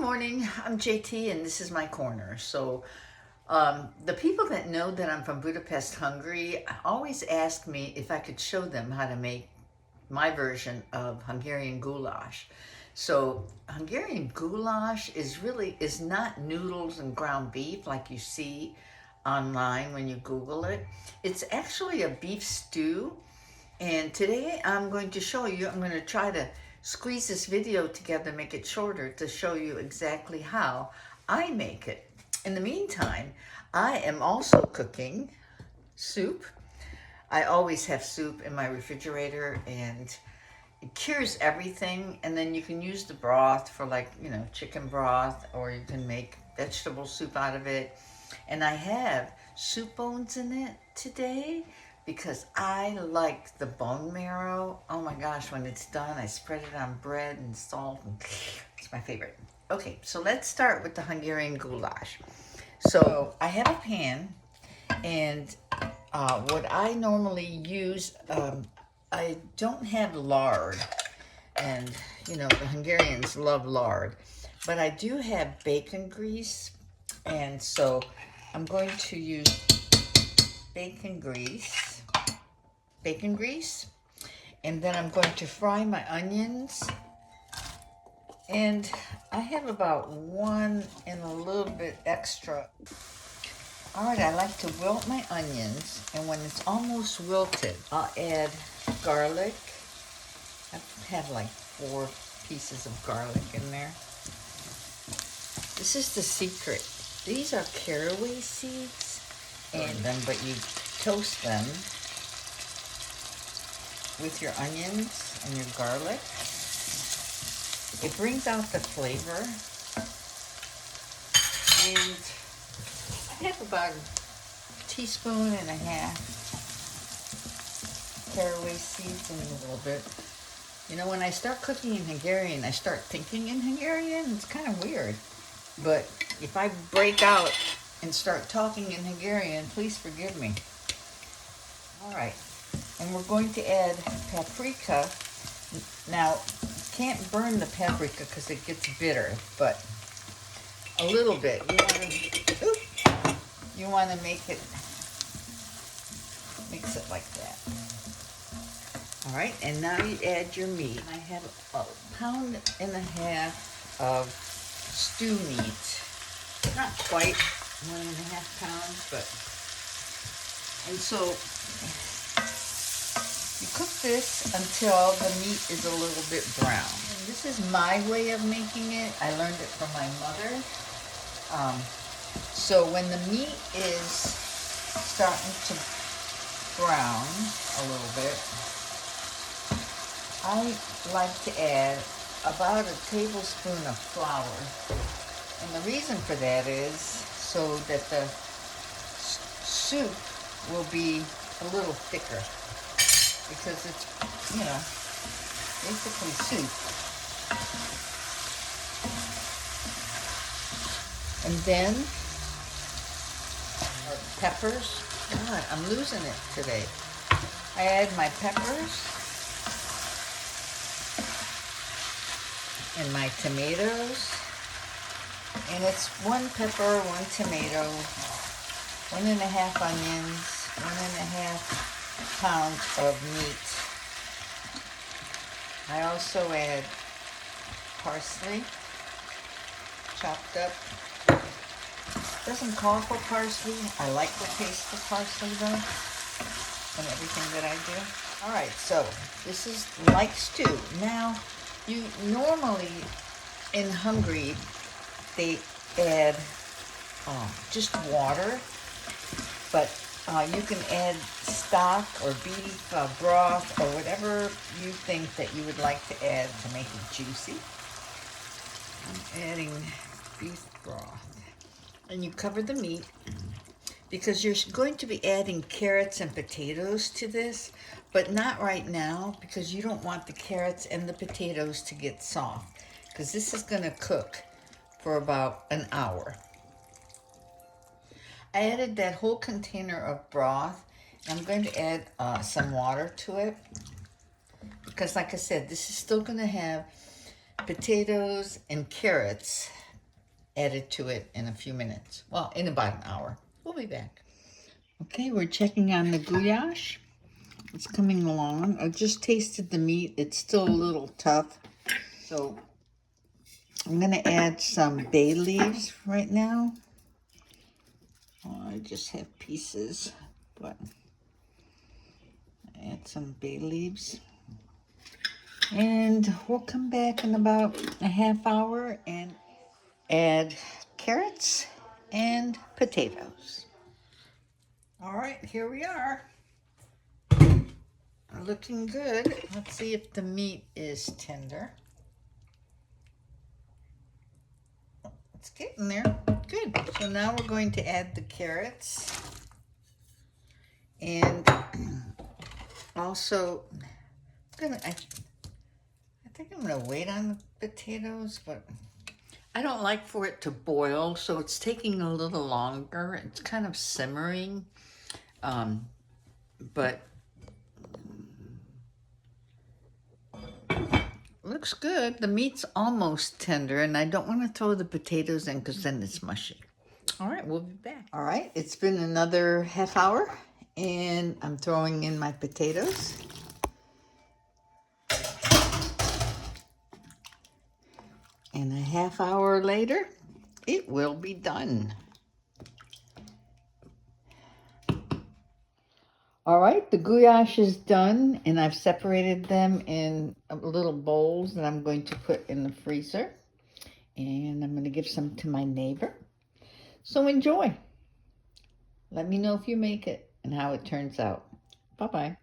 morning, I'm JT and this is my corner. The people that know that I'm from Budapest, Hungary, always ask me if I could show them how to make my version of Hungarian goulash. So Hungarian goulash is not noodles and ground beef like you see online when you Google it. It's actually a beef stew. And today I'm going to show you, I'm going to try to squeeze this video together, make it shorter to show you exactly how I make it. In the meantime, I am also cooking soup. I always have soup in my refrigerator and it cures everything. And then you can use the broth for chicken broth, or you can make vegetable soup out of it. And I have soup bones in it today because I like the bone marrow. Oh my gosh, when it's done, I spread it on bread and salt, and it's my favorite. Okay, so let's start with the Hungarian goulash. So I have a pan, and what I normally use, I don't have lard, and the Hungarians love lard, but I do have bacon grease, and so I'm going to use bacon grease, and then I'm going to fry my onions, and I have about one and a little bit extra. All right, I like to wilt my onions, and when it's almost wilted, I'll add garlic. I have like 4 pieces of garlic in there. This is the secret. These are caraway seeds, but you toast them with your onions and your garlic. It brings out the flavor. And I have about a teaspoon and a half caraway seeds in a little bit. When I start cooking in Hungarian, I start thinking in Hungarian. It's kind of weird. But if I break out and start talking in Hungarian, please forgive me. All right. And we're going to add paprika. Now, can't burn the paprika because it gets bitter, but a little bit. You want to mix it like that. All right, and now you add your meat. I have a pound and a half of stew meat. Not quite 1.5 pounds, but, and so you cook this until the meat is a little bit brown. And this is my way of making it. I learned it from my mother. So when the meat is starting to brown a little bit, I like to add about a tablespoon of flour. And the reason for that is so that the soup will be a little thicker, because it's, basically soup. And then peppers. God, I'm losing it today. I add my peppers and my tomatoes. And it's 1 pepper, 1 tomato, 1.5 onions, 1.5 pounds of meat. I also add parsley, chopped up. Doesn't call for parsley. I like the taste of parsley though, and everything that I do. All right, so this is like stew. Now, you normally in Hungary, they add just water, but you can add stock or beef broth or whatever you think that you would like to add to make it juicy. I'm adding beef broth. And you cover the meat, because you're going to be adding carrots and potatoes to this, but not right now, because you don't want the carrots and the potatoes to get soft, because this is going to cook for about an hour. I added that whole container of broth. I'm going to add some water to it, because like I said, this is still going to have potatoes and carrots, added to it in a few minutes. Well, in about an hour. We'll be back. Okay, we're checking on the goulash. It's coming along. I just tasted the meat. It's still a little tough. So I'm going to add some bay leaves right now. Oh, I just have pieces, but add some bay leaves. And we'll come back in about a half hour and add carrots and potatoes. All right, here we are. Looking good. Let's see if the meat is tender. It's getting there. Good. So now we're going to add the carrots. And also, I think I'm gonna wait on the potatoes, but I don't like for it to boil, so it's taking a little longer. It's kind of simmering, but looks good. The meat's almost tender, and I don't want to throw the potatoes in because then it's mushy. All right, we'll be back. All right, it's been another half hour, and I'm throwing in my potatoes. And a half hour later, it will be done. All right, the goulash is done, and I've separated them in little bowls that I'm going to put in the freezer. And I'm going to give some to my neighbor. So enjoy. Let me know if you make it and how it turns out. Bye-bye.